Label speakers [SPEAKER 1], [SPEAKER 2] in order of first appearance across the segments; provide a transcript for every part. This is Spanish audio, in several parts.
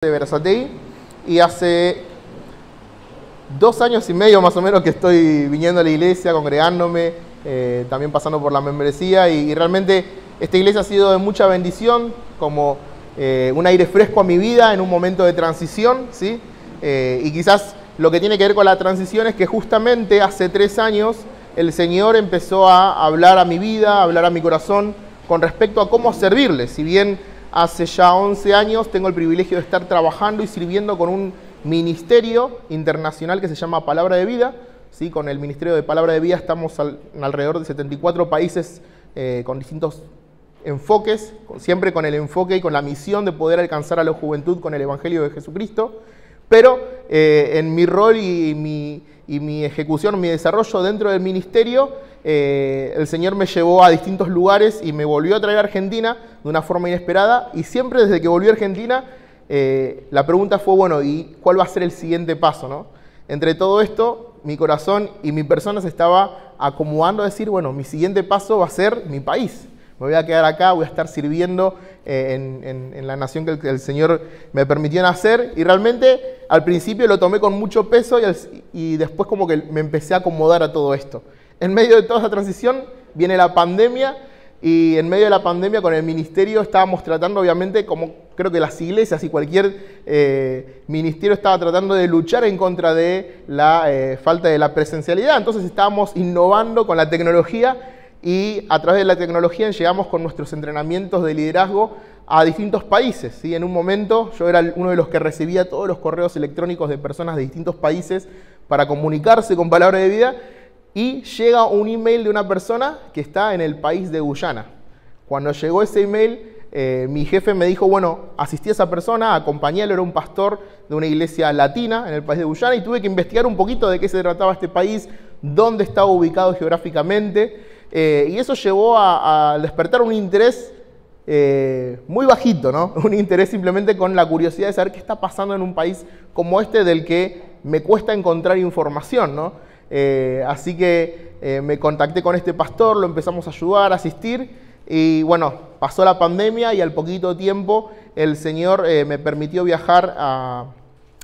[SPEAKER 1] de Berazategui, y hace 2 años y medio más o menos que estoy viniendo a la iglesia, congregándome, también pasando por la membresía, y realmente esta iglesia ha sido de mucha bendición, como un aire fresco a mi vida en un momento de transición, ¿sí? Y quizás lo que tiene que ver con la transición es que justamente hace 3 años el Señor empezó a hablar a mi vida, a hablar a mi corazón con respecto a cómo servirle. Si bien hace ya 11 años tengo el privilegio de estar trabajando y sirviendo con un ministerio internacional que se llama Palabra de Vida, ¿sí? Con el Ministerio de Palabra de Vida estamos en alrededor de 74 países con distintos enfoques, siempre con el enfoque y con la misión de poder alcanzar a la juventud con el Evangelio de Jesucristo. Pero en mi rol y mi ejecución, mi desarrollo dentro del ministerio, el Señor me llevó a distintos lugares y me volvió a traer a Argentina de una forma inesperada. Y siempre desde que volví a Argentina, la pregunta fue, bueno, ¿y cuál va a ser el siguiente paso, no? Entre todo esto, mi corazón y mi persona se estaba acomodando a decir, bueno, mi siguiente paso va a ser mi país. Me voy a quedar acá, voy a estar sirviendo en la nación que el Señor me permitió nacer. Y realmente al principio lo tomé con mucho peso y después como que me empecé a acomodar a todo esto. En medio de toda esa transición viene la pandemia, y en medio de la pandemia con el ministerio estábamos tratando, obviamente, como creo que las iglesias y cualquier ministerio estaba tratando de luchar en contra de la falta de la presencialidad. Entonces estábamos innovando con la tecnología, y a través de la tecnología llegamos con nuestros entrenamientos de liderazgo a distintos países, ¿sí? En un momento yo era uno de los que recibía todos los correos electrónicos de personas de distintos países para comunicarse con Palabra de Vida, y llega un email de una persona que está en el país de Guyana. Cuando llegó ese email, mi jefe me dijo, bueno, asistí a esa persona, acompañélo, era un pastor de una iglesia latina en el país de Guyana, y tuve que investigar un poquito de qué se trataba este país, dónde estaba ubicado geográficamente, y eso llevó a despertar un interés muy bajito, ¿no? Un interés simplemente con la curiosidad de saber qué está pasando en un país como este del que me cuesta encontrar información, ¿no? Así que me contacté con este pastor, lo empezamos a ayudar, a asistir, y bueno, pasó la pandemia y al poquito tiempo el Señor me permitió viajar a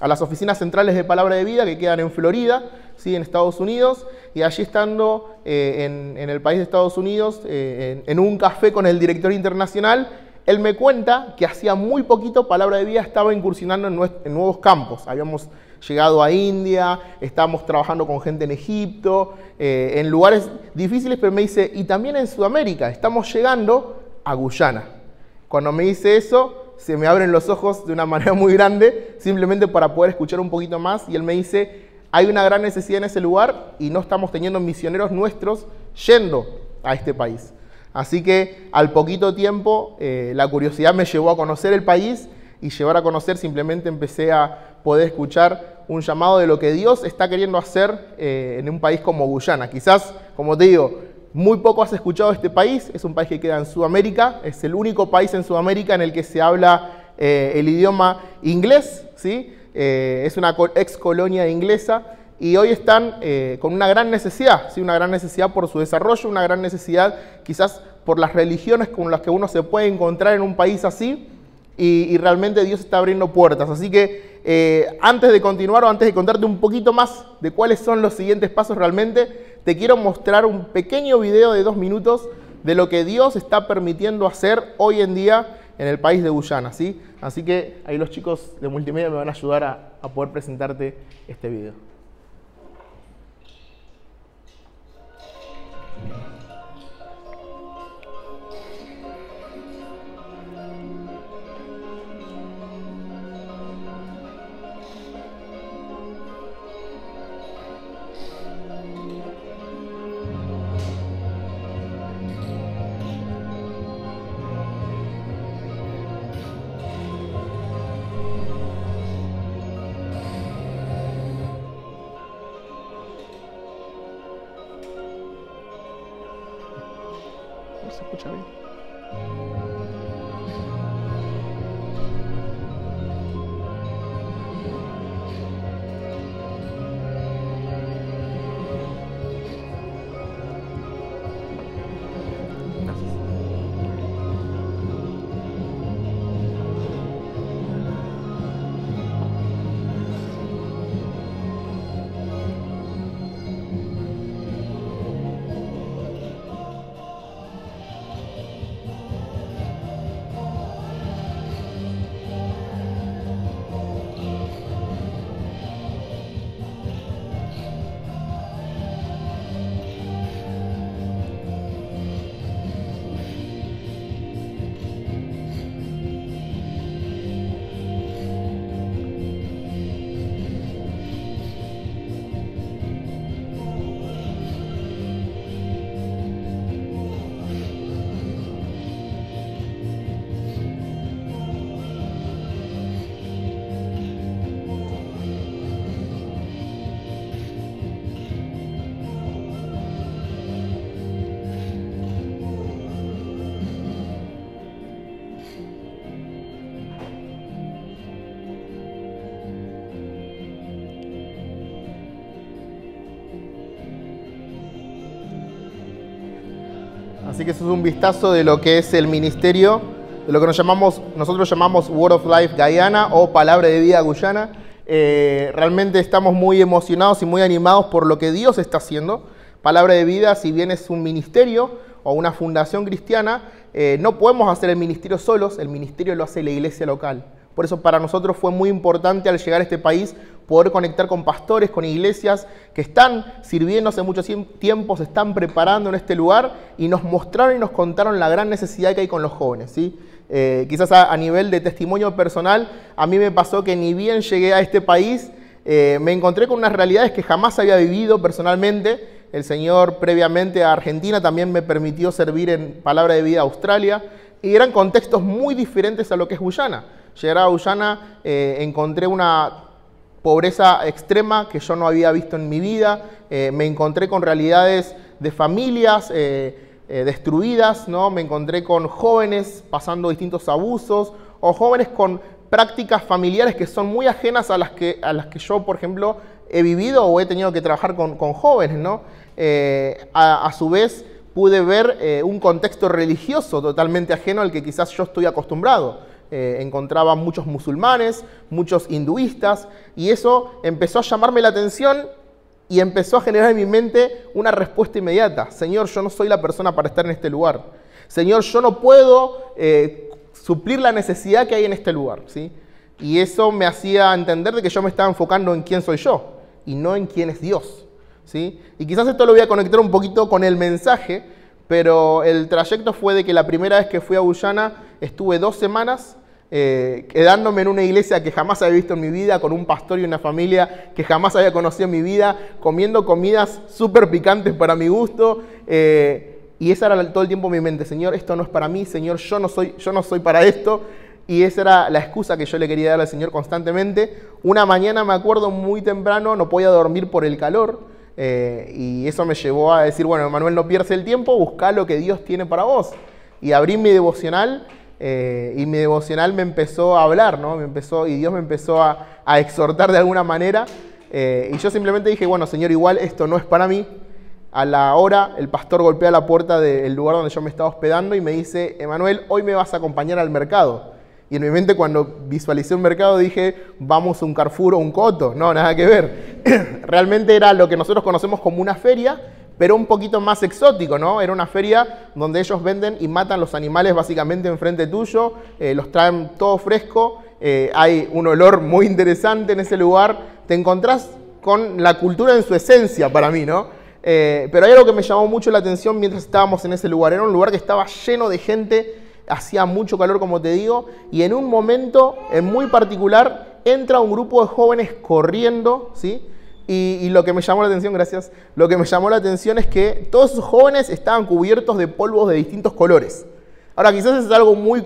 [SPEAKER 1] las oficinas centrales de Palabra de Vida que quedan en Florida, ¿sí? En Estados Unidos, y allí estando en el país de Estados Unidos, en un café con el director internacional, él me cuenta que hacía muy poquito Palabra de Vida estaba incursionando en nuevos campos. Habíamos llegado a India, estábamos trabajando con gente en Egipto, en lugares difíciles, pero me dice, y también en Sudamérica, estamos llegando a Guyana. Cuando me dice eso, se me abren los ojos de una manera muy grande, simplemente para poder escuchar un poquito más, y él me dice, hay una gran necesidad en ese lugar y no estamos teniendo misioneros nuestros yendo a este país. Así que al poquito tiempo la curiosidad me llevó a conocer el país, y llevar a conocer simplemente empecé a poder escuchar un llamado de lo que Dios está queriendo hacer en un país como Guyana. Quizás, como te digo, muy poco has escuchado de este país. Es un país que queda en Sudamérica, es el único país en Sudamérica en el que se habla el idioma inglés, ¿sí? Es una ex colonia inglesa, y hoy están con una gran necesidad, ¿sí? Una gran necesidad por su desarrollo, una gran necesidad quizás por las religiones con las que uno se puede encontrar en un país así, y realmente Dios está abriendo puertas. Así que antes de continuar, o antes de contarte un poquito más de cuáles son los siguientes pasos realmente, te quiero mostrar un pequeño video de 2 minutos de lo que Dios está permitiendo hacer hoy en día en el país de Guyana, ¿sí? Así que ahí los chicos de multimedia me van a ayudar a poder presentarte este video. ¿No se escucha bien? Gracias. Así que eso es un vistazo de lo que es el ministerio, de lo que nosotros llamamos Word of Life Guyana o Palabra de Vida Guyana. Realmente estamos muy emocionados y muy animados por lo que Dios está haciendo. Palabra de Vida, si bien es un ministerio o una fundación cristiana, no podemos hacer el ministerio solos, el ministerio lo hace la iglesia local. Por eso para nosotros fue muy importante al llegar a este país poder conectar con pastores, con iglesias que están sirviendo hace mucho tiempo, se están preparando en este lugar y nos mostraron y nos contaron la gran necesidad que hay con los jóvenes, ¿sí? Quizás a nivel de testimonio personal, a mí me pasó que ni bien llegué a este país, me encontré con unas realidades que jamás había vivido personalmente. El Señor previamente a Argentina también me permitió servir en Palabra de Vida Australia y eran contextos muy diferentes a lo que es Guyana. Llegar a Guyana encontré una pobreza extrema que yo no había visto en mi vida, me encontré con realidades de familias destruidas, ¿no? Me encontré con jóvenes pasando distintos abusos o jóvenes con prácticas familiares que son muy ajenas a las que yo, por ejemplo, he vivido o he tenido que trabajar con jóvenes, ¿no? A su vez pude ver un contexto religioso totalmente ajeno al que quizás yo estoy acostumbrado. Encontraba muchos musulmanes, muchos hinduistas, y eso empezó a llamarme la atención y empezó a generar en mi mente una respuesta inmediata. Señor, yo no soy la persona para estar en este lugar. Señor, yo no puedo suplir la necesidad que hay en este lugar, ¿sí? Y eso me hacía entender de que yo me estaba enfocando en quién soy yo y no en quién es Dios, ¿sí? Y quizás esto lo voy a conectar un poquito con el mensaje, pero el trayecto fue de que la primera vez que fui a Guyana estuve 2 semanas quedándome en una iglesia que jamás había visto en mi vida, con un pastor y una familia que jamás había conocido en mi vida, comiendo comidas súper picantes para mi gusto, y esa era todo el tiempo mi mente. Señor, esto no es para mí, Señor, yo no soy para esto. Y esa era la excusa que yo le quería dar al Señor constantemente. Una mañana, me acuerdo, muy temprano, no podía dormir por el calor, y eso me llevó a decir, bueno, Manuel, no pierdas el tiempo, busca lo que Dios tiene para vos. Y abrí mi devocional, y mi devocional me empezó a hablar, ¿no? Y Dios me empezó a exhortar de alguna manera, y yo simplemente dije, bueno, Señor, igual esto no es para mí. A la hora, el pastor golpea la puerta del lugar donde yo me estaba hospedando y me dice, Emanuel, hoy me vas a acompañar al mercado. Y en mi mente, cuando visualicé un mercado, dije, vamos a un Carrefour o un Coto. No, nada que ver. Realmente era lo que nosotros conocemos como una feria, pero un poquito más exótico, ¿no? Era una feria donde ellos venden y matan los animales básicamente enfrente tuyo, los traen todo fresco, hay un olor muy interesante en ese lugar, te encontrás con la cultura en su esencia para mí, ¿no? Pero hay algo que me llamó mucho la atención mientras estábamos en ese lugar. Era un lugar que estaba lleno de gente, hacía mucho calor, como te digo, y en un momento muy particular entra un grupo de jóvenes corriendo, ¿sí? Y lo que me llamó la atención, gracias, lo que me llamó la atención es que todos esos jóvenes estaban cubiertos de polvos de distintos colores. Ahora, quizás es algo muy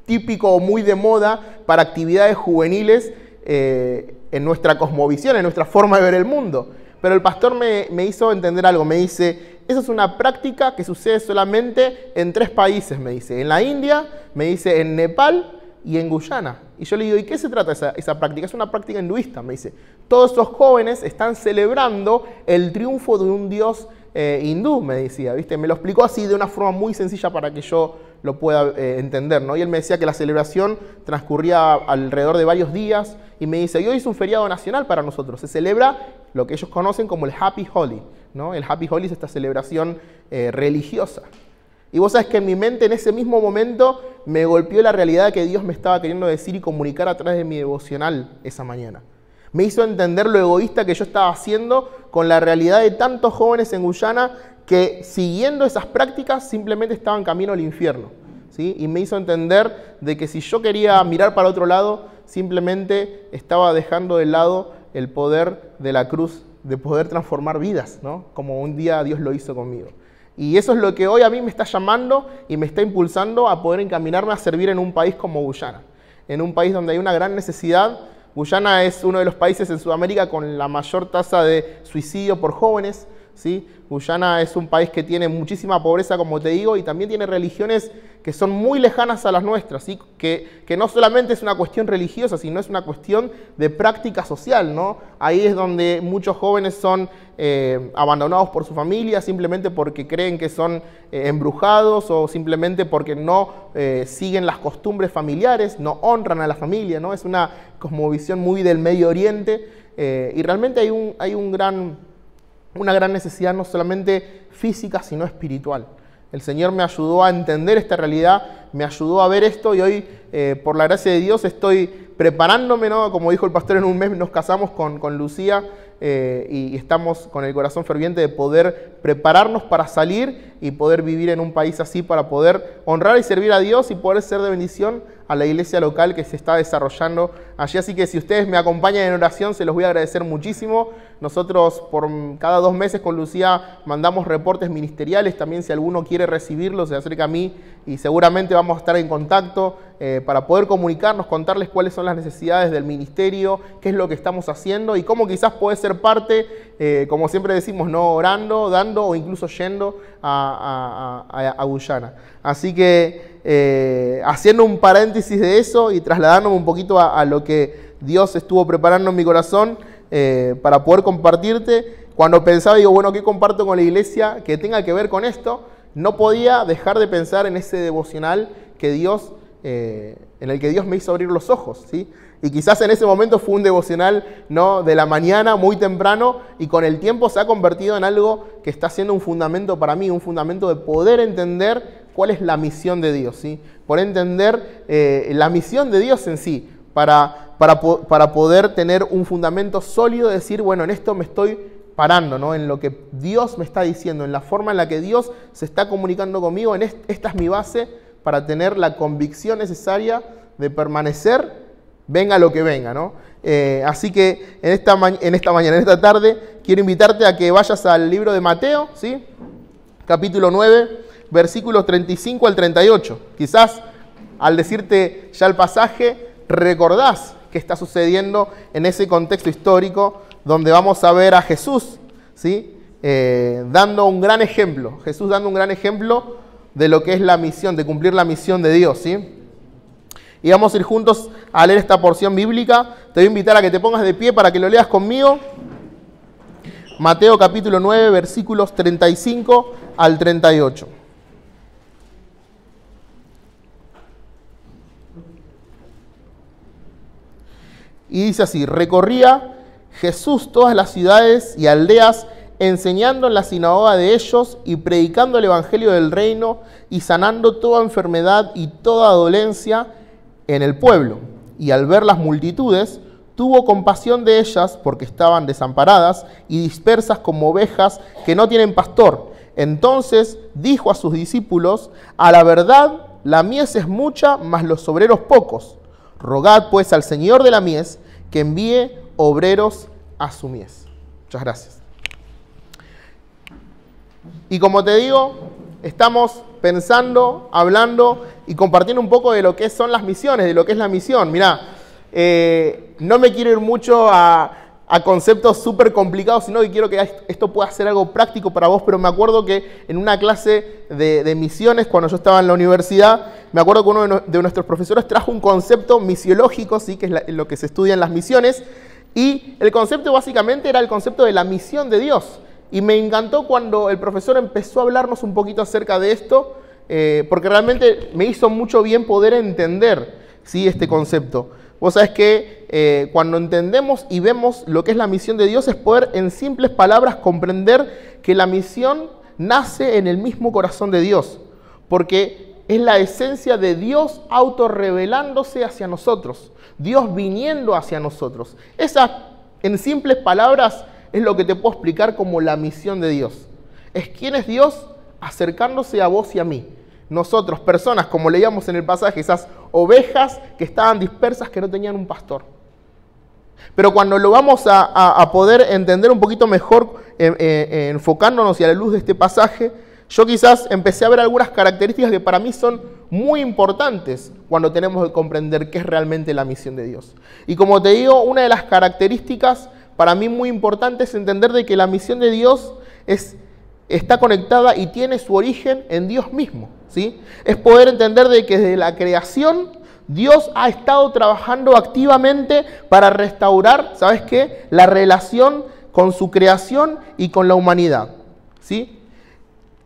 [SPEAKER 1] típico o muy de moda para actividades juveniles en nuestra cosmovisión, en nuestra forma de ver el mundo. Pero el pastor me hizo entender algo, me dice, esa es una práctica que sucede solamente en 3 países, me dice. En la India, me dice, en Nepal y en Guyana. Y yo le digo, ¿y qué se trata esa práctica? Es una práctica hinduista, me dice. Todos esos jóvenes están celebrando el triunfo de un dios hindú, me decía, ¿viste? Me lo explicó así de una forma muy sencilla para que yo lo pueda entender, ¿no? Y él me decía que la celebración transcurría alrededor de varios días y me dice, y hoy es un feriado nacional para nosotros, se celebra lo que ellos conocen como el Happy Holi, ¿no? El Happy Holi es esta celebración religiosa. Y vos sabés que en mi mente en ese mismo momento me golpeó la realidad que Dios me estaba queriendo decir y comunicar a través de mi devocional esa mañana. Me hizo entender lo egoísta que yo estaba haciendo con la realidad de tantos jóvenes en Guyana que siguiendo esas prácticas simplemente estaban camino al infierno, ¿sí? Y me hizo entender de que si yo quería mirar para otro lado, simplemente estaba dejando de lado el poder de la cruz, de poder transformar vidas, ¿no? Como un día Dios lo hizo conmigo. Y eso es lo que hoy a mí me está llamando y me está impulsando a poder encaminarme a servir en un país como Guyana. En un país donde hay una gran necesidad. Guyana es uno de los países en Sudamérica con la mayor tasa de suicidio por jóvenes. ¿sí? Guyana es un país que tiene muchísima pobreza, como te digo, y también tiene religiones que son muy lejanas a las nuestras, ¿sí? Que no solamente es una cuestión religiosa, sino es una cuestión de práctica social, ¿no? Ahí es donde muchos jóvenes son abandonados por su familia simplemente porque creen que son embrujados o simplemente porque no siguen las costumbres familiares, no honran a la familia, ¿no? Es una cosmovisión muy del Medio Oriente y realmente hay una gran necesidad no solamente física, sino espiritual. El Señor me ayudó a entender esta realidad, me ayudó a ver esto y hoy, por la gracia de Dios, estoy preparándome, ¿no? Como dijo el pastor, en un mes nos casamos con Lucía y estamos con el corazón ferviente de poder prepararnos para salir y poder vivir en un país así, para poder honrar y servir a Dios y poder ser de bendición a la iglesia local que se está desarrollando allí. Así que si ustedes me acompañan en oración, se los voy a agradecer muchísimo. Nosotros por cada 2 meses con Lucía mandamos reportes ministeriales. También si alguno quiere recibirlos, se acerca a mí y seguramente vamos a estar en contacto para poder comunicarnos, contarles cuáles son las necesidades del ministerio, qué es lo que estamos haciendo y cómo quizás puede ser parte, como siempre decimos, no orando, dando o incluso yendo a Guyana. Así que haciendo un paréntesis de eso y trasladándome un poquito a lo que Dios estuvo preparando en mi corazón para poder compartirte, cuando pensaba, digo, bueno, ¿qué comparto con la iglesia que tenga que ver con esto? No podía dejar de pensar en ese devocional que Dios, en el que Dios me hizo abrir los ojos, ¿sí? Y quizás en ese momento fue un devocional, ¿no?, de la mañana, muy temprano, y con el tiempo se ha convertido en algo que está siendo un fundamento para mí, un fundamento de poder entender cuál es la misión de Dios, ¿sí? Por entender la misión de Dios en sí, para poder tener un fundamento sólido, de decir, bueno, en esto me estoy parando, ¿no? En lo que Dios me está diciendo, en la forma en la que Dios se está comunicando conmigo, esta es mi base para tener la convicción necesaria de permanecer, venga lo que venga, ¿no? Así que en esta tarde, quiero invitarte a que vayas al libro de Mateo, ¿sí? Capítulo 9, versículos 35 al 38. Quizás al decirte ya el pasaje, recordás qué está sucediendo en ese contexto histórico donde vamos a ver a Jesús, ¿sí? Dando un gran ejemplo. Jesús dando un gran ejemplo de lo que es la misión, de cumplir la misión de Dios, ¿sí? Y vamos a ir juntos a leer esta porción bíblica. Te voy a invitar a que te pongas de pie para que lo leas conmigo. Mateo capítulo 9, versículos 35 al 38. Y dice así: recorría Jesús todas las ciudades y aldeas, enseñando en la sinagoga de ellos y predicando el evangelio del reino y sanando toda enfermedad y toda dolencia en el pueblo. Y al ver las multitudes, tuvo compasión de ellas porque estaban desamparadas y dispersas como ovejas que no tienen pastor. Entonces dijo a sus discípulos: a la verdad, la mies es mucha, mas los obreros pocos. Rogad pues al Señor de la mies que envíe obreros a su mies. Muchas gracias. Y como te digo, estamos pensando, hablando y compartiendo un poco de lo que son las misiones, de lo que es la misión. Mirá, no me quiero ir mucho a conceptos súper complicados, sino que quiero que esto pueda ser algo práctico para vos, pero me acuerdo que en una clase de misiones, cuando yo estaba en la universidad, me acuerdo que uno de nuestros profesores trajo un concepto misiológico, ¿sí? Que es lo que se estudia en las misiones, y el concepto básicamente era el concepto de la misión de Dios. Y me encantó cuando el profesor empezó a hablarnos un poquito acerca de esto, porque realmente me hizo mucho bien poder entender, ¿sí?, este concepto. Vos sabés que cuando entendemos y vemos lo que es la misión de Dios, es poder en simples palabras comprender que la misión nace en el mismo corazón de Dios, porque es la esencia de Dios autorrevelándose hacia nosotros, Dios viniendo hacia nosotros. Esa, en simples palabras, es lo que te puedo explicar como la misión de Dios. Es quién es Dios acercándose a vos y a mí. Nosotros, personas, como leíamos en el pasaje, esas ovejas que estaban dispersas, que no tenían un pastor. Pero cuando lo vamos a poder entender un poquito mejor, enfocándonos y a la luz de este pasaje, yo quizás empecé a ver algunas características que para mí son muy importantes cuando tenemos que comprender qué es realmente la misión de Dios. Y como te digo, una de las características para mí muy importante es entender de que la misión de Dios está conectada y tiene su origen en Dios mismo, ¿sí? Es poder entender de que desde la creación Dios ha estado trabajando activamente para restaurar, ¿sabes qué?, la relación con su creación y con la humanidad, ¿sí?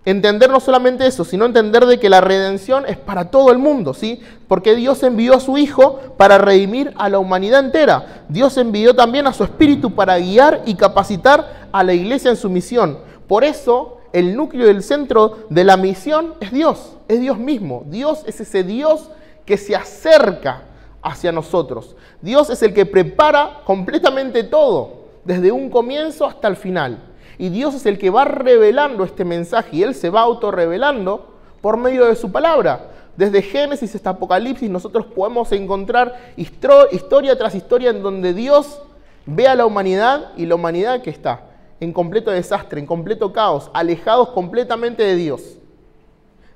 [SPEAKER 1] Entender no solamente eso, sino entender de que la redención es para todo el mundo, ¿sí? Porque Dios envió a su Hijo para redimir a la humanidad entera. Dios envió también a su Espíritu para guiar y capacitar a la iglesia en su misión. Por eso, el núcleo y el centro de la misión es Dios mismo. Dios es ese Dios que se acerca hacia nosotros. Dios es el que prepara completamente todo, desde un comienzo hasta el final. Y Dios es el que va revelando este mensaje y Él se va autorrevelando por medio de su palabra. Desde Génesis hasta Apocalipsis nosotros podemos encontrar historia tras historia en donde Dios ve a la humanidad y la humanidad que está en completo desastre, en completo caos, alejados completamente de Dios.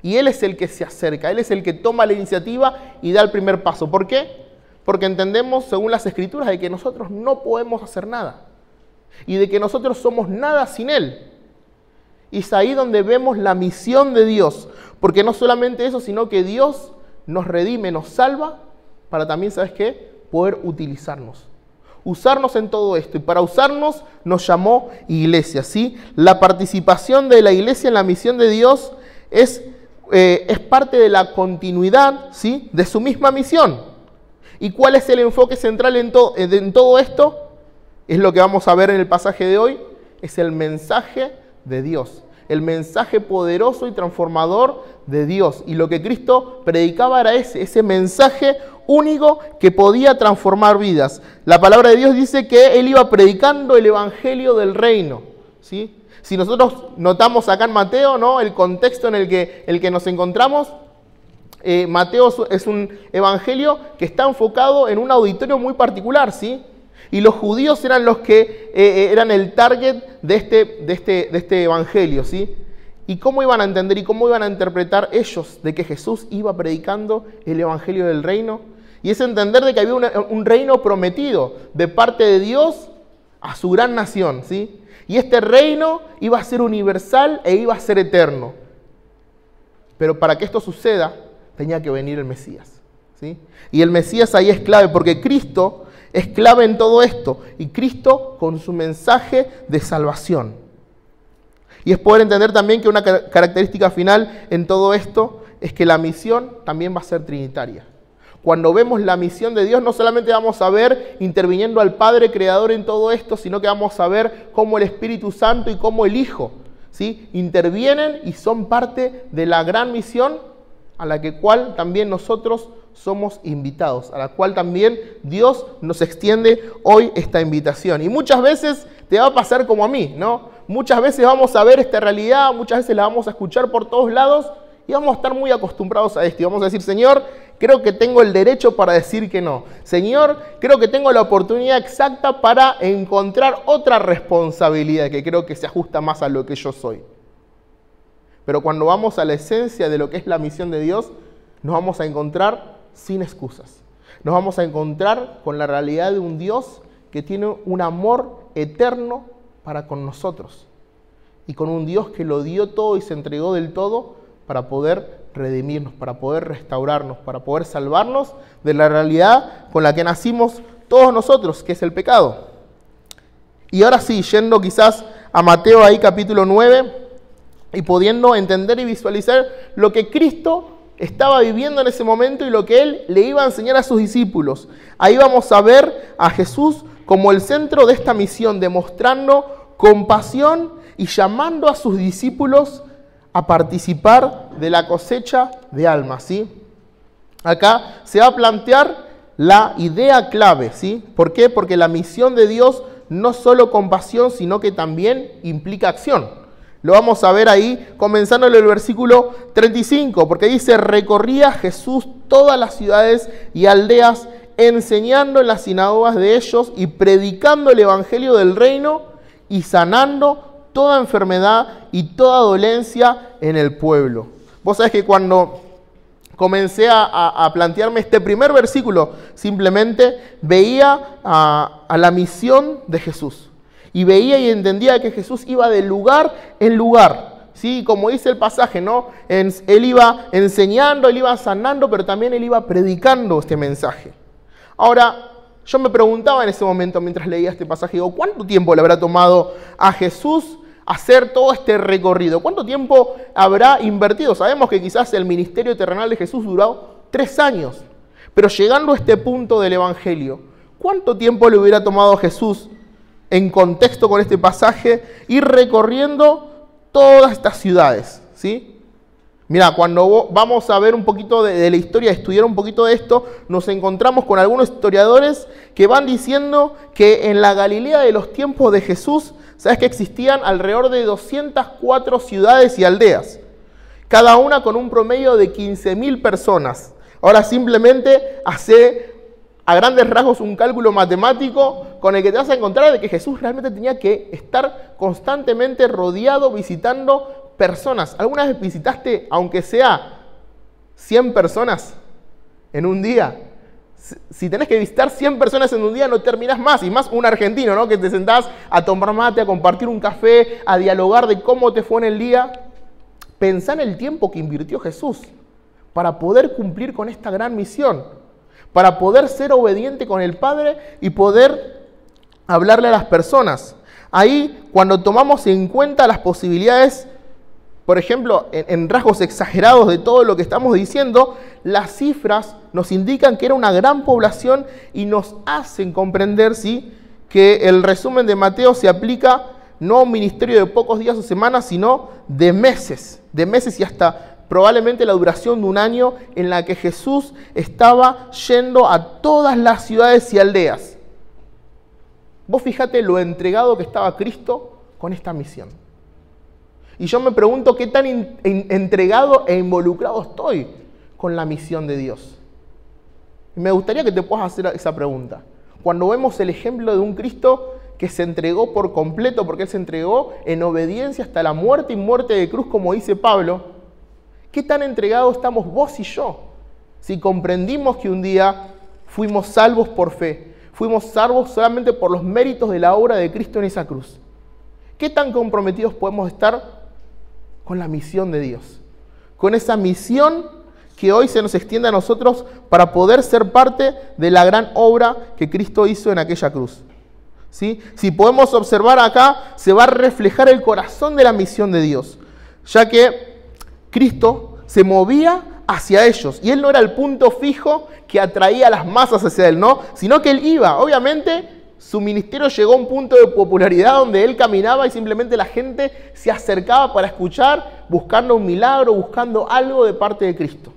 [SPEAKER 1] Y Él es el que se acerca, Él es el que toma la iniciativa y da el primer paso. ¿Por qué? Porque entendemos, según las Escrituras, de que nosotros no podemos hacer nada. Y de que nosotros somos nada sin Él. Y es ahí donde vemos la misión de Dios. Porque no solamente eso, sino que Dios nos redime, nos salva, para también, ¿sabes qué?, poder utilizarnos. Usarnos en todo esto. Y para usarnos nos llamó iglesia, ¿sí? La participación de la iglesia en la misión de Dios es parte de la continuidad, ¿sí?, de su misma misión. ¿Y cuál es el enfoque central en todo esto? Es lo que vamos a ver en el pasaje de hoy, es el mensaje de Dios, el mensaje poderoso y transformador de Dios. Y lo que Cristo predicaba era ese mensaje único que podía transformar vidas. La palabra de Dios dice que Él iba predicando el evangelio del reino, ¿sí? Si nosotros notamos acá en Mateo, ¿no?, el contexto en el que nos encontramos, Mateo es un evangelio que está enfocado en un auditorio muy particular, ¿sí? Y los judíos eran los que eran el target de este evangelio, ¿sí? ¿Y cómo iban a entender y cómo iban a interpretar ellos de que Jesús iba predicando el evangelio del reino? Y es entender de que había un reino prometido de parte de Dios a su gran nación, ¿sí? Y este reino iba a ser universal e iba a ser eterno. Pero para que esto suceda, tenía que venir el Mesías, ¿sí? Y el Mesías ahí es clave, porque Cristo es clave en todo esto, y Cristo con su mensaje de salvación. Y es poder entender también que una característica final en todo esto es que la misión también va a ser trinitaria. Cuando vemos la misión de Dios, no solamente vamos a ver interviniendo al Padre Creador en todo esto, sino que vamos a ver cómo el Espíritu Santo y cómo el Hijo, ¿sí?, intervienen y son parte de la gran misión a la cual también nosotros somos invitados, a la cual también Dios nos extiende hoy esta invitación. Y muchas veces te va a pasar como a mí, ¿no? Muchas veces vamos a ver esta realidad, muchas veces la vamos a escuchar por todos lados y vamos a estar muy acostumbrados a esto. Y vamos a decir, Señor, creo que tengo el derecho para decir que no. Señor, creo que tengo la oportunidad exacta para encontrar otra responsabilidad que creo que se ajusta más a lo que yo soy. Pero cuando vamos a la esencia de lo que es la misión de Dios, nos vamos a encontrar sin excusas. Nos vamos a encontrar con la realidad de un Dios que tiene un amor eterno para con nosotros. Y con un Dios que lo dio todo y se entregó del todo para poder redimirnos, para poder restaurarnos, para poder salvarnos de la realidad con la que nacimos todos nosotros, que es el pecado. Y ahora sí, yendo quizás a Mateo ahí capítulo 9, y pudiendo entender y visualizar lo que Cristo estaba viviendo en ese momento y lo que Él le iba a enseñar a sus discípulos. Ahí vamos a ver a Jesús como el centro de esta misión, demostrando compasión y llamando a sus discípulos a participar de la cosecha de almas, ¿sí? Acá se va a plantear la idea clave, ¿sí? ¿Por qué? Porque la misión de Dios no solo compasión, sino que también implica acción. Lo vamos a ver ahí, comenzando en el versículo 35, porque dice, recorría Jesús todas las ciudades y aldeas, enseñando en las sinagogas de ellos y predicando el evangelio del reino y sanando toda enfermedad y toda dolencia en el pueblo. Vos sabés que cuando comencé a plantearme este primer versículo, simplemente veía a la misión de Jesús. Y veía y entendía que Jesús iba de lugar en lugar. ¿Sí? Como dice el pasaje, ¿no? Él iba enseñando, él iba sanando, pero también él iba predicando este mensaje. Ahora, yo me preguntaba en ese momento mientras leía este pasaje, digo, ¿cuánto tiempo le habrá tomado a Jesús hacer todo este recorrido? ¿Cuánto tiempo habrá invertido? Sabemos que quizás el ministerio terrenal de Jesús duró 3 años, pero llegando a este punto del Evangelio, ¿cuánto tiempo le hubiera tomado a Jesús, en contexto con este pasaje, ir recorriendo todas estas ciudades? ¿Sí? Mira, cuando vamos a ver un poquito de la historia, estudiar un poquito de esto, nos encontramos con algunos historiadores que van diciendo que en la Galilea de los tiempos de Jesús, sabes que existían alrededor de 204 ciudades y aldeas, cada una con un promedio de 15.000 personas. Ahora simplemente hace a grandes rasgos un cálculo matemático con el que te vas a encontrar de que Jesús realmente tenía que estar constantemente rodeado, visitando personas. ¿Alguna vez visitaste, aunque sea 100 personas en un día? Si tenés que visitar 100 personas en un día, no terminás más. Y más un argentino, ¿no? Que te sentás a tomar mate, a compartir un café, a dialogar de cómo te fue en el día. Pensá en el tiempo que invirtió Jesús para poder cumplir con esta gran misión, para poder ser obediente con el Padre y poder hablarle a las personas. Ahí, cuando tomamos en cuenta las posibilidades, por ejemplo, en rasgos exagerados de todo lo que estamos diciendo, las cifras nos indican que era una gran población y nos hacen comprender, ¿sí?, que el resumen de Mateo se aplica no a un ministerio de pocos días o semanas, sino de meses y hasta probablemente la duración de un año en la que Jesús estaba yendo a todas las ciudades y aldeas. Vos fíjate lo entregado que estaba Cristo con esta misión. Y yo me pregunto qué tan entregado e involucrado estoy con la misión de Dios. Y me gustaría que te puedas hacer esa pregunta. Cuando vemos el ejemplo de un Cristo que se entregó por completo, porque Él se entregó en obediencia hasta la muerte y muerte de cruz, como dice Pablo, ¿qué tan entregados estamos vos y yo? Si comprendimos que un día fuimos salvos por fe, fuimos salvos solamente por los méritos de la obra de Cristo en esa cruz. ¿Qué tan comprometidos podemos estar con la misión de Dios? Con esa misión que hoy se nos extiende a nosotros para poder ser parte de la gran obra que Cristo hizo en aquella cruz. ¿Sí? Si podemos observar acá, se va a reflejar el corazón de la misión de Dios, ya que Cristo se movía hacia ellos y Él no era el punto fijo que atraía a las masas hacia Él, ¿no? Sino que Él iba. Obviamente, su ministerio llegó a un punto de popularidad donde Él caminaba y simplemente la gente se acercaba para escuchar, buscando un milagro, buscando algo de parte de Cristo.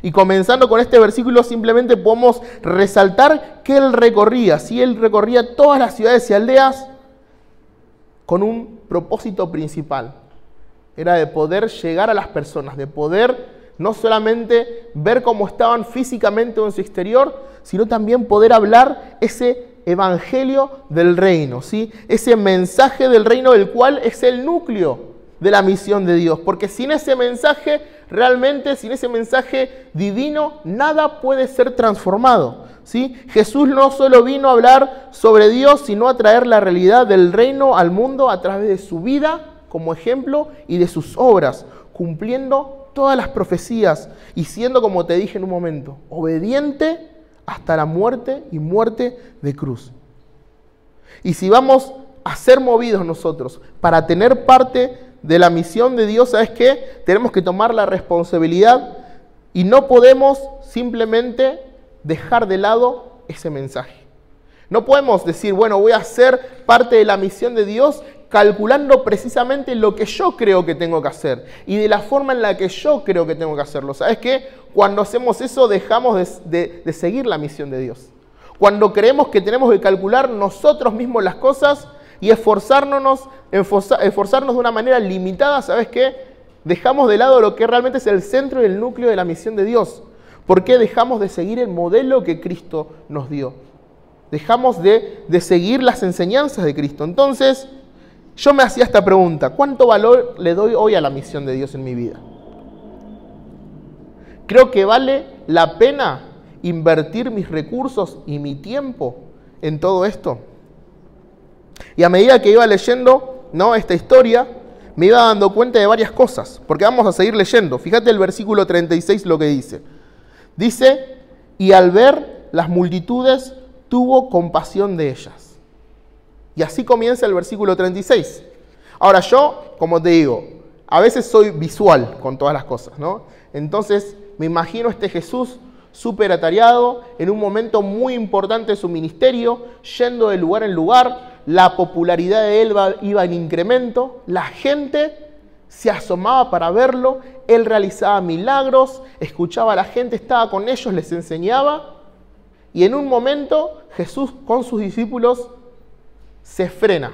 [SPEAKER 1] Y comenzando con este versículo, simplemente podemos resaltar que Él recorría. Sí, Él recorría todas las ciudades y aldeas con un propósito principal. Era de poder llegar a las personas, de poder no solamente ver cómo estaban físicamente en su exterior, sino también poder hablar ese evangelio del reino, ¿sí? Ese mensaje del reino, del cual es el núcleo de la misión de Dios. Porque sin ese mensaje, realmente, sin ese mensaje divino, nada puede ser transformado, ¿sí? Jesús no solo vino a hablar sobre Dios, sino a traer la realidad del reino al mundo a través de su vida como ejemplo y de sus obras, cumpliendo todas las profecías y siendo, como te dije en un momento, obediente hasta la muerte y muerte de cruz. Y si vamos a ser movidos nosotros para tener parte de la misión de Dios, ¿sabes qué? Tenemos que tomar la responsabilidad y no podemos simplemente dejar de lado ese mensaje. No podemos decir, bueno, voy a ser parte de la misión de Dios calculando precisamente lo que yo creo que tengo que hacer y de la forma en la que yo creo que tengo que hacerlo. ¿Sabes qué? Cuando hacemos eso dejamos de seguir la misión de Dios. Cuando creemos que tenemos que calcular nosotros mismos las cosas y esforzarnos de una manera limitada, ¿sabes qué? Dejamos de lado lo que realmente es el centro y el núcleo de la misión de Dios. ¿Por qué dejamos de seguir el modelo que Cristo nos dio? Dejamos de seguir las enseñanzas de Cristo. Entonces, yo me hacía esta pregunta: ¿cuánto valor le doy hoy a la misión de Dios en mi vida? Creo que vale la pena invertir mis recursos y mi tiempo en todo esto. Y a medida que iba leyendo, ¿no?, esta historia, me iba dando cuenta de varias cosas, porque vamos a seguir leyendo. Fíjate el versículo 36 lo que dice. Dice, y al ver las multitudes, tuvo compasión de ellas. Y así comienza el versículo 36. Ahora yo, como te digo, a veces soy visual con todas las cosas, ¿no? Entonces me imagino este Jesús súper atareado, en un momento muy importante de su ministerio, yendo de lugar en lugar, la popularidad de él iba en incremento, la gente se asomaba para verlo, él realizaba milagros, escuchaba a la gente, estaba con ellos, les enseñaba, y en un momento Jesús con sus discípulos se frena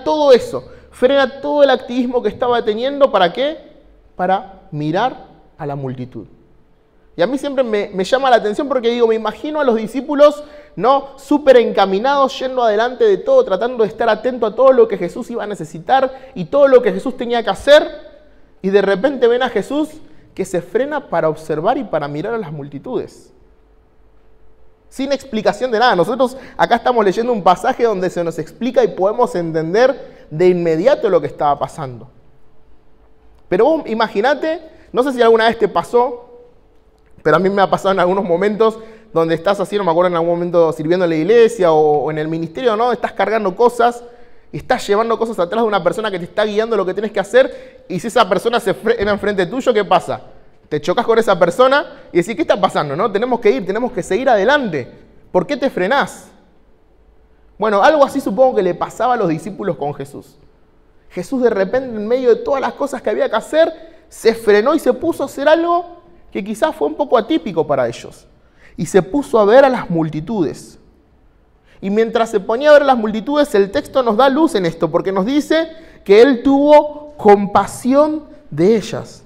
[SPEAKER 1] todo eso, frena todo el activismo que estaba teniendo, ¿para qué? Para mirar a la multitud. Y a mí siempre me llama la atención porque digo, me imagino a los discípulos, ¿no?, súper encaminados, yendo adelante de todo, tratando de estar atento a todo lo que Jesús iba a necesitar y todo lo que Jesús tenía que hacer, y de repente ven a Jesús que se frena para observar y para mirar a las multitudes. Sin explicación de nada. Nosotros acá estamos leyendo un pasaje donde se nos explica y podemos entender de inmediato lo que estaba pasando. Pero vos imaginate, no sé si alguna vez te pasó, pero a mí me ha pasado en algunos momentos donde estás así, no me acuerdo, en algún momento sirviendo en la iglesia o en el ministerio, ¿no? Estás cargando cosas y estás llevando cosas atrás de una persona que te está guiando lo que tienes que hacer, y si esa persona se frena enfrente tuyo, ¿qué pasa? Te chocas con esa persona y decís, ¿qué está pasando? ¿No? Tenemos que ir, tenemos que seguir adelante. ¿Por qué te frenás? Bueno, algo así supongo que le pasaba a los discípulos con Jesús. Jesús de repente, en medio de todas las cosas que había que hacer, se frenó y se puso a hacer algo que quizás fue un poco atípico para ellos. Y se puso a ver a las multitudes. Y mientras se ponía a ver a las multitudes, el texto nos da luz en esto, porque nos dice que él tuvo compasión de ellas.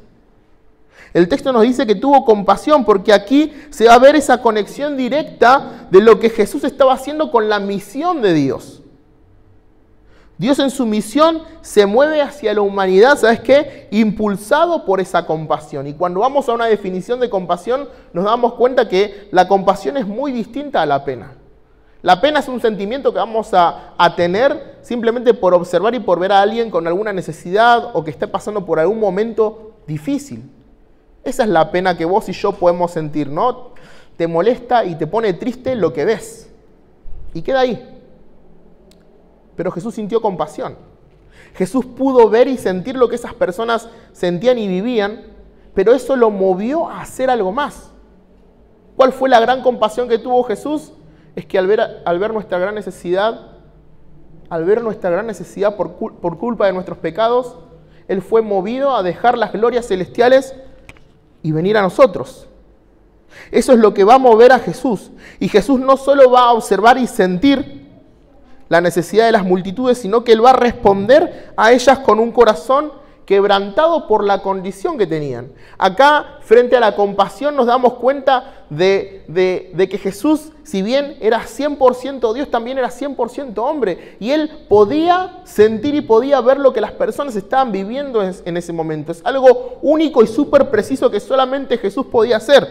[SPEAKER 1] El texto nos dice que tuvo compasión, porque aquí se va a ver esa conexión directa de lo que Jesús estaba haciendo con la misión de Dios. Dios en su misión se mueve hacia la humanidad, ¿sabes qué? Impulsado por esa compasión. Y cuando vamos a una definición de compasión, nos damos cuenta que la compasión es muy distinta a la pena. La pena es un sentimiento que vamos a tener simplemente por observar y por ver a alguien con alguna necesidad o que esté pasando por algún momento difícil. Esa es la pena que vos y yo podemos sentir, ¿no? Te molesta y te pone triste lo que ves. Y queda ahí. Pero Jesús sintió compasión. Jesús pudo ver y sentir lo que esas personas sentían y vivían, pero eso lo movió a hacer algo más. ¿Cuál fue la gran compasión que tuvo Jesús? Es que al ver nuestra gran necesidad, por culpa de nuestros pecados, Él fue movido a dejar las glorias celestiales y venir a nosotros. Eso es lo que va a mover a Jesús. Y Jesús no solo va a observar y sentir la necesidad de las multitudes, sino que Él va a responder a ellas con un corazón quebrantado por la condición que tenían. Acá, frente a la compasión, nos damos cuenta de que Jesús, si bien era 100% Dios, también era 100% hombre. Y Él podía sentir y podía ver lo que las personas estaban viviendo en ese momento. Es algo único y súper preciso que solamente Jesús podía hacer.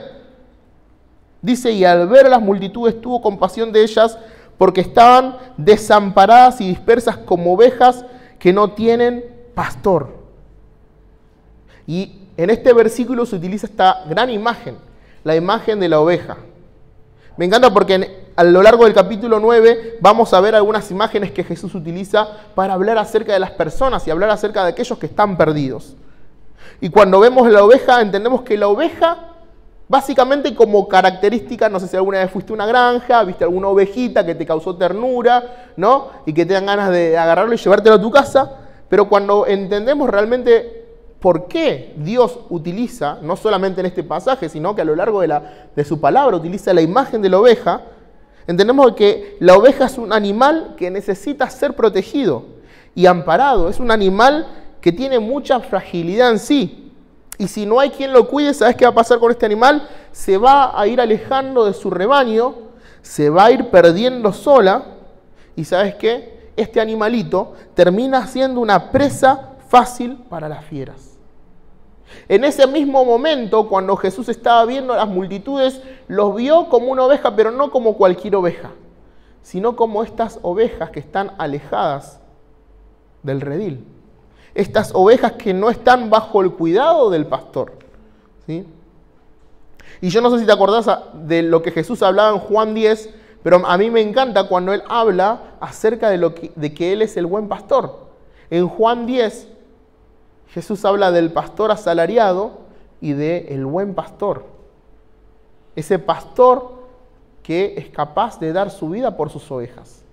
[SPEAKER 1] Dice, y al ver a las multitudes tuvo compasión de ellas, porque estaban desamparadas y dispersas como ovejas que no tienen pastor. Y en este versículo se utiliza esta gran imagen, la imagen de la oveja. Me encanta porque a lo largo del capítulo 9 vamos a ver algunas imágenes que Jesús utiliza para hablar acerca de las personas y hablar acerca de aquellos que están perdidos. Y cuando vemos la oveja, entendemos que la oveja, básicamente como característica, no sé si alguna vez fuiste a una granja, viste alguna ovejita que te causó ternura, ¿no? Y que te dan ganas de agarrarlo y llevártelo a tu casa, pero cuando entendemos realmente por qué Dios utiliza, no solamente en este pasaje, sino que a lo largo de su palabra utiliza la imagen de la oveja, entendemos que la oveja es un animal que necesita ser protegido y amparado. Es un animal que tiene mucha fragilidad en sí. Y si no hay quien lo cuide, ¿sabes qué va a pasar con este animal? Se va a ir alejando de su rebaño, se va a ir perdiendo sola. Y ¿sabes qué? Este animalito termina siendo una presa fácil para las fieras. En ese mismo momento, cuando Jesús estaba viendo a las multitudes, los vio como una oveja, pero no como cualquier oveja. sino como estas ovejas que están alejadas del redil. Estas ovejas que no están bajo el cuidado del pastor, ¿sí? Y yo no sé si te acordás de lo que Jesús hablaba en Juan 10, pero a mí me encanta cuando Él habla acerca de que Él es el buen pastor. En Juan 10, Jesús habla del pastor asalariado y del buen pastor. Ese pastor que es capaz de dar su vida por sus ovejas.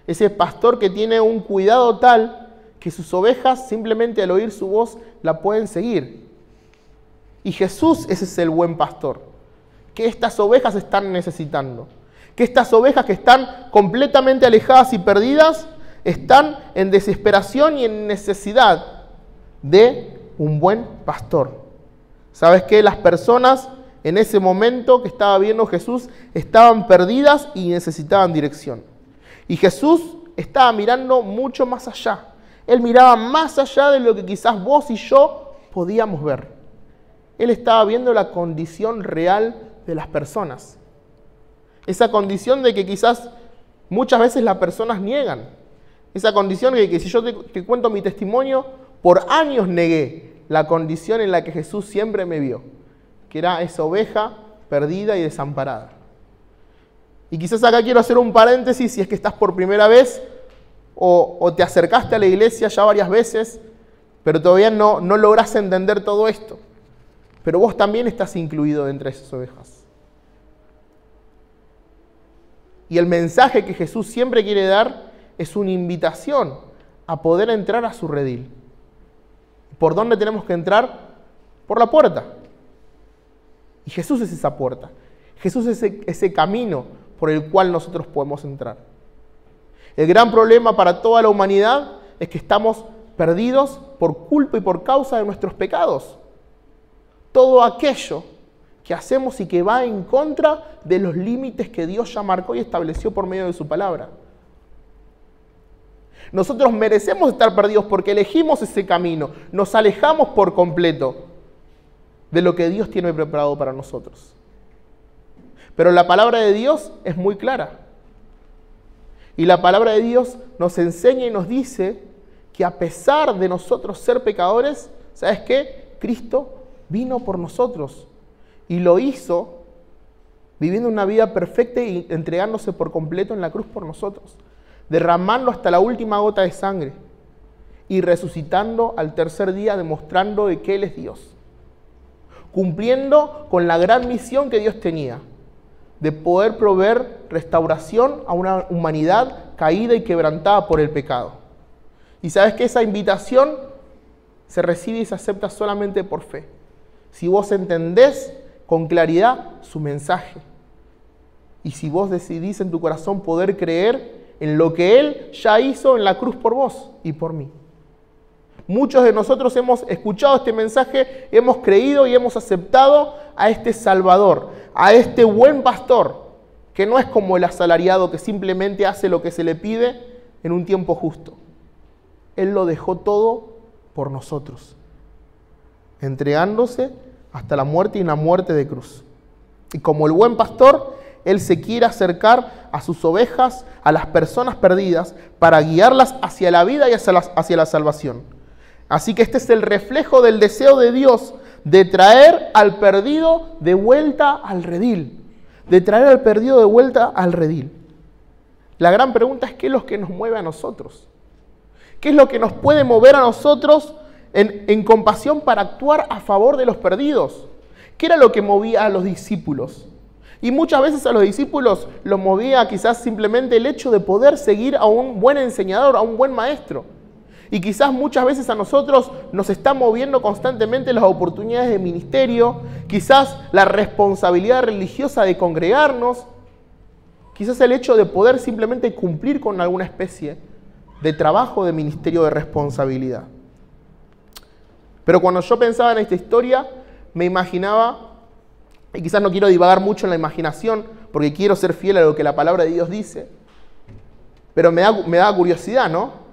[SPEAKER 1] Ese pastor que tiene un cuidado tal que sus ovejas simplemente al oír su voz la pueden seguir. Y Jesús ese es el buen pastor, que estas ovejas están necesitando. Que estas ovejas que están completamente alejadas y perdidas, están en desesperación y en necesidad de un buen pastor. ¿Sabes qué? Las personas en ese momento que estaba viendo Jesús estaban perdidas y necesitaban dirección. Y Jesús estaba mirando mucho más allá. Él miraba más allá de lo que quizás vos y yo podíamos ver. Él estaba viendo la condición real de las personas. Esa condición de que quizás muchas veces las personas niegan. Esa condición de que si yo te cuento mi testimonio, por años negué la condición en la que Jesús siempre me vio, que era esa oveja perdida y desamparada. Y quizás acá quiero hacer un paréntesis si es que estás por primera vez o te acercaste a la iglesia ya varias veces, pero todavía no lográs entender todo esto. Pero vos también estás incluido entre esas ovejas. Y el mensaje que Jesús siempre quiere dar es una invitación a poder entrar a su redil. ¿Por dónde tenemos que entrar? Por la puerta. Y Jesús es esa puerta. Jesús es ese camino por el cual nosotros podemos entrar. El gran problema para toda la humanidad es que estamos perdidos por culpa y por causa de nuestros pecados. Todo aquello que hacemos y que va en contra de los límites que Dios ya marcó y estableció por medio de su palabra. Nosotros merecemos estar perdidos porque elegimos ese camino, nos alejamos por completo de lo que Dios tiene preparado para nosotros. Pero la palabra de Dios es muy clara. Y la palabra de Dios nos enseña y nos dice que a pesar de nosotros ser pecadores, ¿sabes qué? Cristo vino por nosotros y lo hizo viviendo una vida perfecta y entregándose por completo en la cruz por nosotros, derramando hasta la última gota de sangre y resucitando al tercer día, demostrando de que Él es Dios, cumpliendo con la gran misión que Dios tenía, de poder proveer restauración a una humanidad caída y quebrantada por el pecado. Y sabes que esa invitación se recibe y se acepta solamente por fe. Si vos entendés con claridad su mensaje y si vos decidís en tu corazón poder creer en lo que Él ya hizo en la cruz por vos y por mí. Muchos de nosotros hemos escuchado este mensaje, hemos creído y hemos aceptado a este Salvador, a este buen pastor, que no es como el asalariado que simplemente hace lo que se le pide en un tiempo justo. Él lo dejó todo por nosotros, entregándose hasta la muerte y una muerte de cruz. Y como el buen pastor, Él se quiere acercar a sus ovejas, a las personas perdidas, para guiarlas hacia la vida y hacia la salvación. Así que este es el reflejo del deseo de Dios de traer al perdido de vuelta al redil. De traer al perdido de vuelta al redil. La gran pregunta es, ¿qué es lo que nos mueve a nosotros? ¿Qué es lo que nos puede mover a nosotros en compasión para actuar a favor de los perdidos? ¿Qué era lo que movía a los discípulos? Y muchas veces a los discípulos los movía quizás simplemente el hecho de poder seguir a un buen enseñador, a un buen maestro. Y quizás muchas veces a nosotros nos están moviendo constantemente las oportunidades de ministerio, quizás la responsabilidad religiosa de congregarnos, quizás el hecho de poder simplemente cumplir con alguna especie de trabajo de ministerio de responsabilidad. Pero cuando yo pensaba en esta historia, me imaginaba, y quizás no quiero divagar mucho en la imaginación, porque quiero ser fiel a lo que la palabra de Dios dice, pero me da curiosidad, ¿no?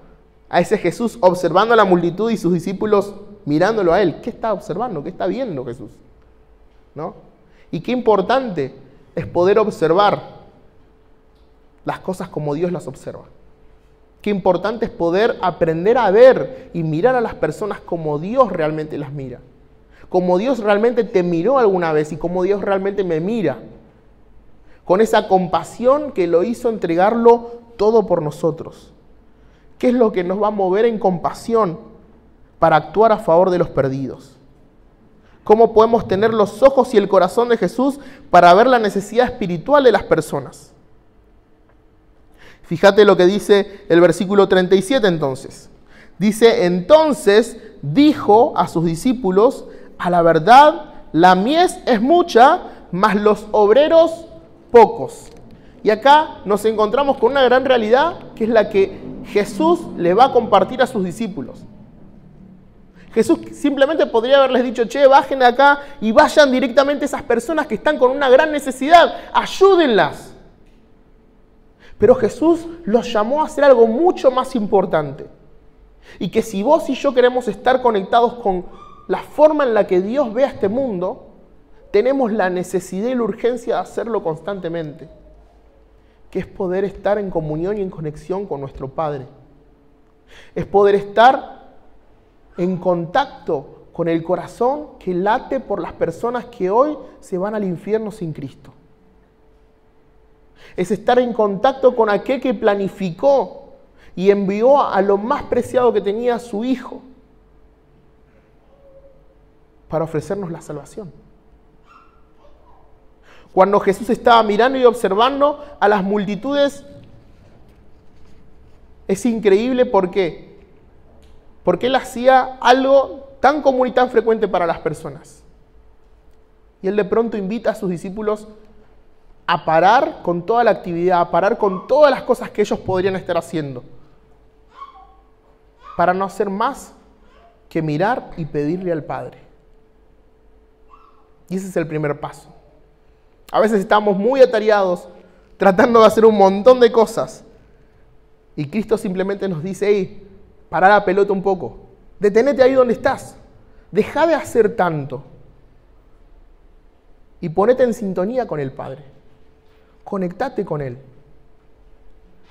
[SPEAKER 1] A ese Jesús observando a la multitud y sus discípulos mirándolo a Él. ¿Qué está observando? ¿Qué está viendo Jesús? ¿No? Y qué importante es poder observar las cosas como Dios las observa. Qué importante es poder aprender a ver y mirar a las personas como Dios realmente las mira. Como Dios realmente te miró alguna vez y como Dios realmente me mira. Con esa compasión que lo hizo entregarlo todo por nosotros. ¿Qué es lo que nos va a mover en compasión para actuar a favor de los perdidos? ¿Cómo podemos tener los ojos y el corazón de Jesús para ver la necesidad espiritual de las personas? Fíjate lo que dice el versículo 37 entonces. Dice, entonces dijo a sus discípulos, a la verdad, la mies es mucha, mas los obreros pocos. Y acá nos encontramos con una gran realidad, que es la que Jesús le va a compartir a sus discípulos. Jesús simplemente podría haberles dicho, che, bajen de acá y vayan directamente a esas personas que están con una gran necesidad, ayúdenlas. Pero Jesús los llamó a hacer algo mucho más importante. Y que si vos y yo queremos estar conectados con la forma en la que Dios ve a este mundo, tenemos la necesidad y la urgencia de hacerlo constantemente. Que es poder estar en comunión y en conexión con nuestro Padre. Es poder estar en contacto con el corazón que late por las personas que hoy se van al infierno sin Cristo. Es estar en contacto con aquel que planificó y envió a lo más preciado que tenía, a su Hijo, para ofrecernos la salvación. Cuando Jesús estaba mirando y observando a las multitudes, es increíble. ¿Por qué? Porque Él hacía algo tan común y tan frecuente para las personas. Y Él de pronto invita a sus discípulos a parar con toda la actividad, a parar con todas las cosas que ellos podrían estar haciendo, para no hacer más que mirar y pedirle al Padre. Y ese es el primer paso. A veces estamos muy atareados, tratando de hacer un montón de cosas, y Cristo simplemente nos dice, hey, pará la pelota un poco, detenete ahí donde estás, deja de hacer tanto, y ponete en sintonía con el Padre. Conectate con Él,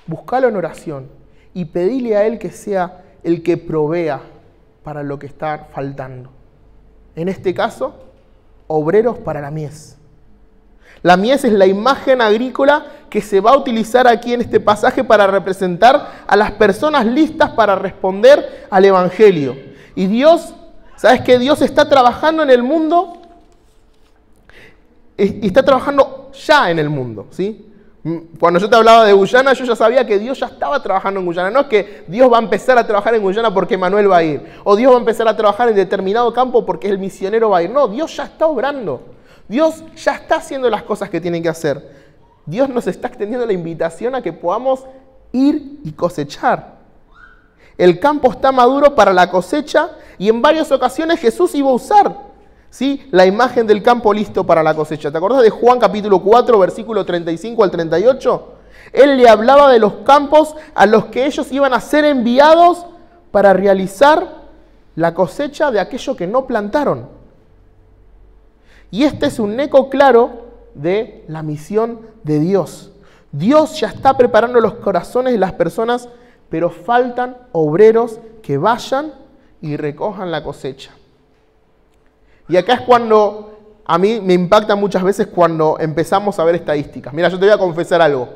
[SPEAKER 1] buscalo en oración y pedile a Él que sea el que provea para lo que está faltando. En este caso, obreros para la mies. La mies es la imagen agrícola que se va a utilizar aquí en este pasaje para representar a las personas listas para responder al Evangelio. Y Dios, ¿sabes qué? Dios está trabajando en el mundo y está trabajando ya en el mundo, ¿sí? Cuando yo te hablaba de Guyana, yo ya sabía que Dios ya estaba trabajando en Guyana. No es que Dios va a empezar a trabajar en Guyana porque Manuel va a ir, o Dios va a empezar a trabajar en determinado campo porque el misionero va a ir. No, Dios ya está obrando. Dios ya está haciendo las cosas que tiene que hacer. Dios nos está extendiendo la invitación a que podamos ir y cosechar. El campo está maduro para la cosecha y en varias ocasiones Jesús iba a usar, ¿sí?, la imagen del campo listo para la cosecha. ¿Te acordás de Juan capítulo 4, versículo 35 al 38? Él le hablaba de los campos a los que ellos iban a ser enviados para realizar la cosecha de aquello que no plantaron. Y este es un eco claro de la misión de Dios. Dios ya está preparando los corazones de las personas, pero faltan obreros que vayan y recojan la cosecha. Y acá es cuando a mí me impacta muchas veces cuando empezamos a ver estadísticas. Mira, yo te voy a confesar algo.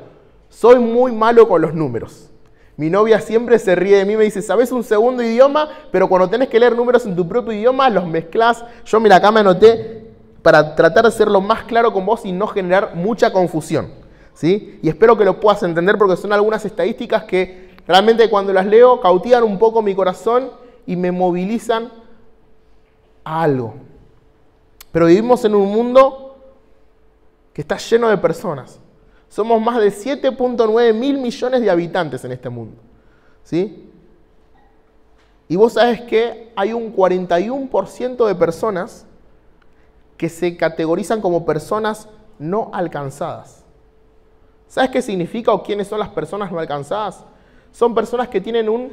[SPEAKER 1] Soy muy malo con los números. Mi novia siempre se ríe de mí y me dice, ¿sabes un segundo idioma? Pero cuando tenés que leer números en tu propio idioma, los mezclás. Yo, mira, acá me anoté para tratar de ser lo más claro con vos y no generar mucha confusión, ¿sí? Y espero que lo puedas entender porque son algunas estadísticas que realmente cuando las leo cautivan un poco mi corazón y me movilizan a algo. Pero vivimos en un mundo que está lleno de personas. Somos más de 7.9 mil millones de habitantes en este mundo, ¿sí? Y vos sabés que hay un 41% de personas que se categorizan como personas no alcanzadas. ¿Sabes qué significa o quiénes son las personas no alcanzadas? Son personas que tienen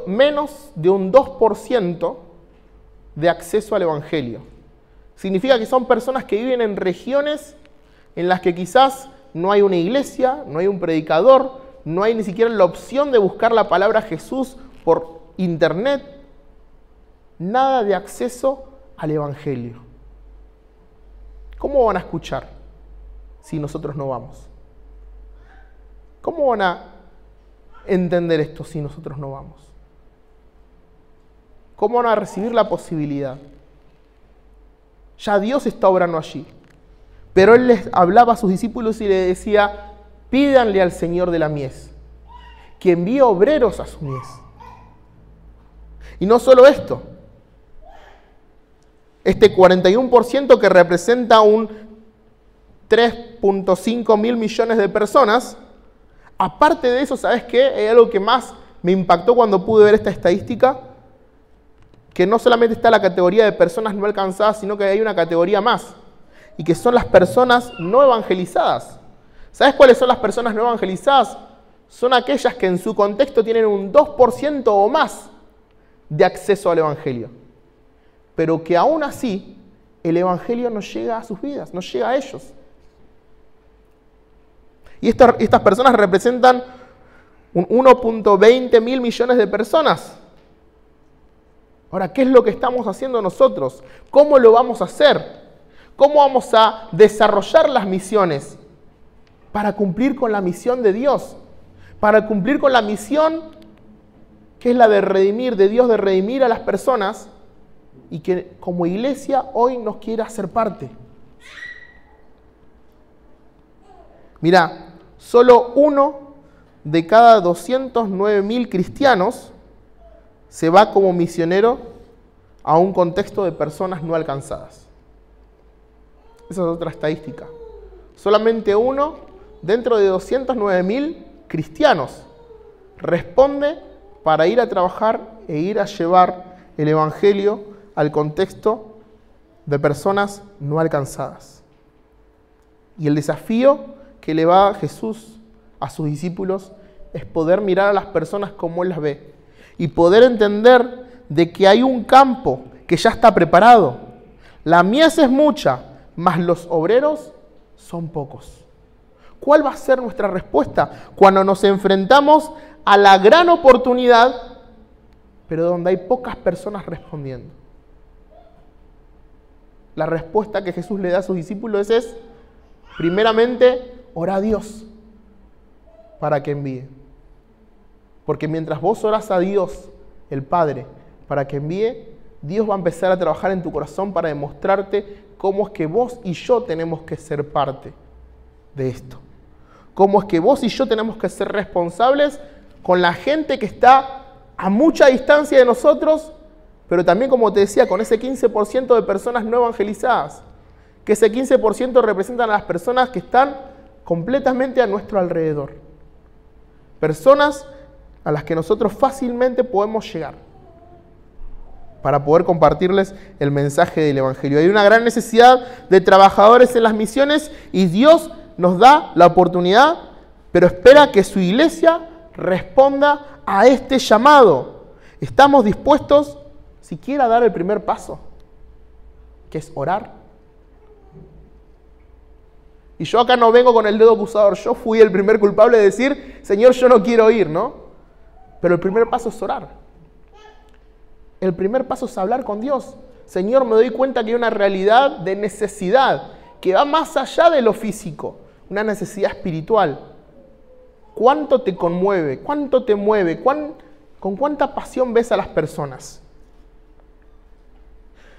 [SPEAKER 1] menos de un 2% de acceso al Evangelio. Significa que son personas que viven en regiones en las que quizás no hay una iglesia, no hay un predicador, no hay ni siquiera la opción de buscar la palabra Jesús por internet. Nada de acceso al Evangelio. ¿Cómo van a escuchar si nosotros no vamos? ¿Cómo van a entender esto si nosotros no vamos? ¿Cómo van a recibir la posibilidad? Ya Dios está obrando allí. Pero Él les hablaba a sus discípulos y les decía: pídanle al Señor de la mies que envíe obreros a su mies. Y no solo esto. Este 41% que representa un 3.5 mil millones de personas, aparte de eso, ¿sabes qué? Hay algo que más me impactó cuando pude ver esta estadística, que no solamente está la categoría de personas no alcanzadas, sino que hay una categoría más, y que son las personas no evangelizadas. ¿Sabes cuáles son las personas no evangelizadas? Son aquellas que en su contexto tienen un 2% o más de acceso al Evangelio, pero que aún así el Evangelio no llega a sus vidas, no llega a ellos. Y estas personas representan un 1.20 mil millones de personas. Ahora, ¿qué es lo que estamos haciendo nosotros? ¿Cómo lo vamos a hacer? ¿Cómo vamos a desarrollar las misiones? Para cumplir con la misión de Dios. Para cumplir con la misión que es la de redimir, de Dios de redimir a las personas, y que como iglesia hoy nos quiere hacer parte. Mirá, solo 1 de cada 209.000 cristianos se va como misionero a un contexto de personas no alcanzadas. Esa es otra estadística. Solamente 1 dentro de 209.000 cristianos responde para ir a trabajar e ir a llevar el Evangelio al contexto de personas no alcanzadas. Y el desafío que le va Jesús a sus discípulos es poder mirar a las personas como Él las ve y poder entender de que hay un campo que ya está preparado. La mies es mucha, mas los obreros son pocos. ¿Cuál va a ser nuestra respuesta cuando nos enfrentamos a la gran oportunidad, pero donde hay pocas personas respondiendo? La respuesta que Jesús le da a sus discípulos es, primeramente, ora a Dios para que envíe. Porque mientras vos orás a Dios, el Padre, para que envíe, Dios va a empezar a trabajar en tu corazón para demostrarte cómo es que vos y yo tenemos que ser parte de esto. Cómo es que vos y yo tenemos que ser responsables con la gente que está a mucha distancia de nosotros, pero también, como te decía, con ese 15% de personas no evangelizadas, que ese 15% representan a las personas que están completamente a nuestro alrededor. Personas a las que nosotros fácilmente podemos llegar para poder compartirles el mensaje del Evangelio. Hay una gran necesidad de trabajadores en las misiones y Dios nos da la oportunidad, pero espera que su iglesia responda a este llamado. ¿Estamos dispuestos siquiera a dar el primer paso, que es orar? Y yo acá no vengo con el dedo acusador, yo fui el primer culpable de decir, Señor, yo no quiero ir, ¿no? Pero el primer paso es orar. El primer paso es hablar con Dios. Señor, me doy cuenta que hay una realidad de necesidad que va más allá de lo físico, una necesidad espiritual. ¿Cuánto te conmueve? ¿Cuánto te mueve? ¿Con cuánta pasión ves a las personas?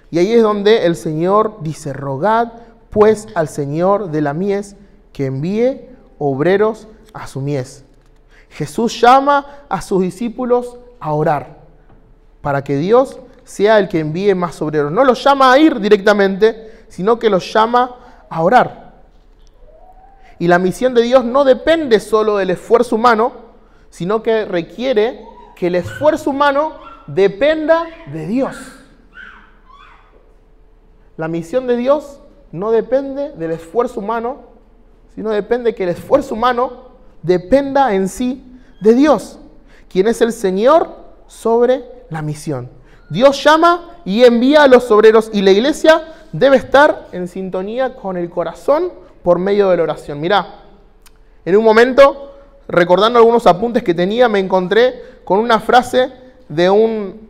[SPEAKER 1] Y ahí es donde el Señor dice, rogad pues al Señor de la mies que envíe obreros a su mies. Jesús llama a sus discípulos a orar para que Dios sea el que envíe más obreros. No los llama a ir directamente, sino que los llama a orar. Y la misión de Dios no depende solo del esfuerzo humano, sino que requiere que el esfuerzo humano dependa de Dios. La misión de Dios no depende del esfuerzo humano, sino depende que el esfuerzo humano dependa en sí de Dios, quien es el Señor sobre la misión. Dios llama y envía a los obreros y la iglesia debe estar en sintonía con el corazón por medio de la oración. Mirá, En un momento, recordando algunos apuntes que tenía, me encontré con una frase de un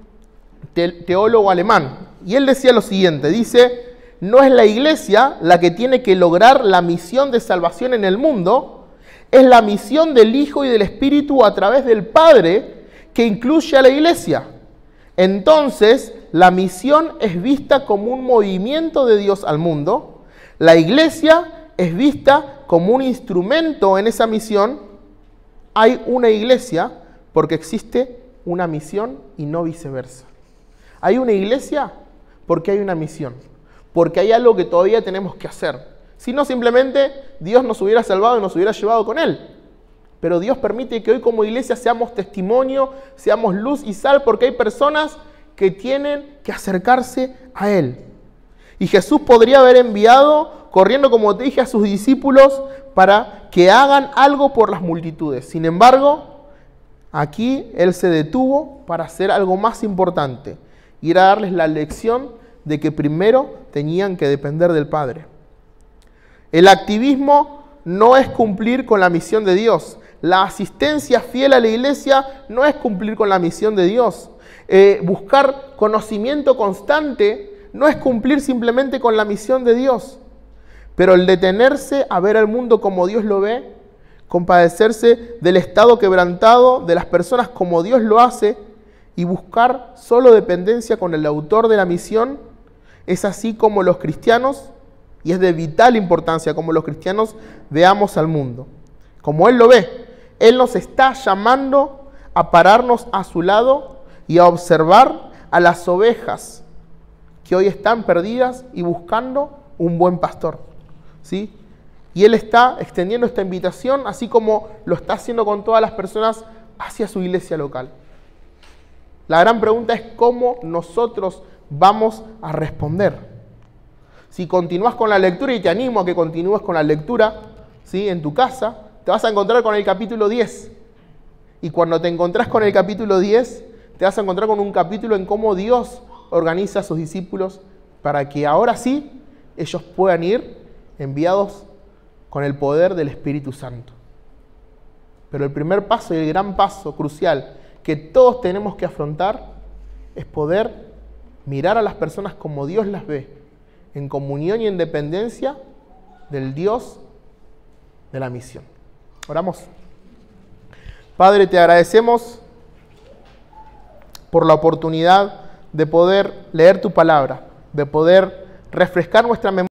[SPEAKER 1] teólogo alemán. Y él decía lo siguiente, dice: no es la iglesia la que tiene que lograr la misión de salvación en el mundo, es la misión del Hijo y del Espíritu a través del Padre que incluye a la iglesia. Entonces, la misión es vista como un movimiento de Dios al mundo, la iglesia es vista como un instrumento en esa misión. Hay una iglesia porque existe una misión y no viceversa. Hay una iglesia porque hay una misión, porque hay algo que todavía tenemos que hacer. Si no, simplemente Dios nos hubiera salvado y nos hubiera llevado con Él. Pero Dios permite que hoy como iglesia seamos testimonio, seamos luz y sal, porque hay personas que tienen que acercarse a Él. Y Jesús podría haber enviado, corriendo como te dije, a sus discípulos para que hagan algo por las multitudes. Sin embargo, aquí Él se detuvo para hacer algo más importante. Y era darles la lección de que primero tenían que depender del Padre. El activismo no es cumplir con la misión de Dios. La asistencia fiel a la iglesia no es cumplir con la misión de Dios. Buscar conocimiento constante no es cumplir simplemente con la misión de Dios. Pero el detenerse a ver al mundo como Dios lo ve, compadecerse del estado quebrantado de las personas como Dios lo hace y buscar solo dependencia con el autor de la misión, es así como los cristianos, y es de vital importancia como los cristianos veamos al mundo. Como Él lo ve, Él nos está llamando a pararnos a su lado y a observar a las ovejas que hoy están perdidas y buscando un buen pastor, ¿sí? Y Él está extendiendo esta invitación, así como lo está haciendo con todas las personas, hacia su iglesia local. La gran pregunta es cómo nosotros vamos a responder. Si continúas con la lectura, y te animo a que continúes con la lectura, ¿sí?, en tu casa, te vas a encontrar con el capítulo 10. Y cuando te encontrás con el capítulo 10, te vas a encontrar con un capítulo en cómo Dios organiza a sus discípulos para que ahora sí ellos puedan ir enviados con el poder del Espíritu Santo. Pero el primer paso y el gran paso crucial que todos tenemos que afrontar es poder mirar a las personas como Dios las ve, en comunión y en dependencia del Dios de la misión. Oramos. Padre, te agradecemos por la oportunidad de poder leer tu palabra, de poder refrescar nuestra memoria.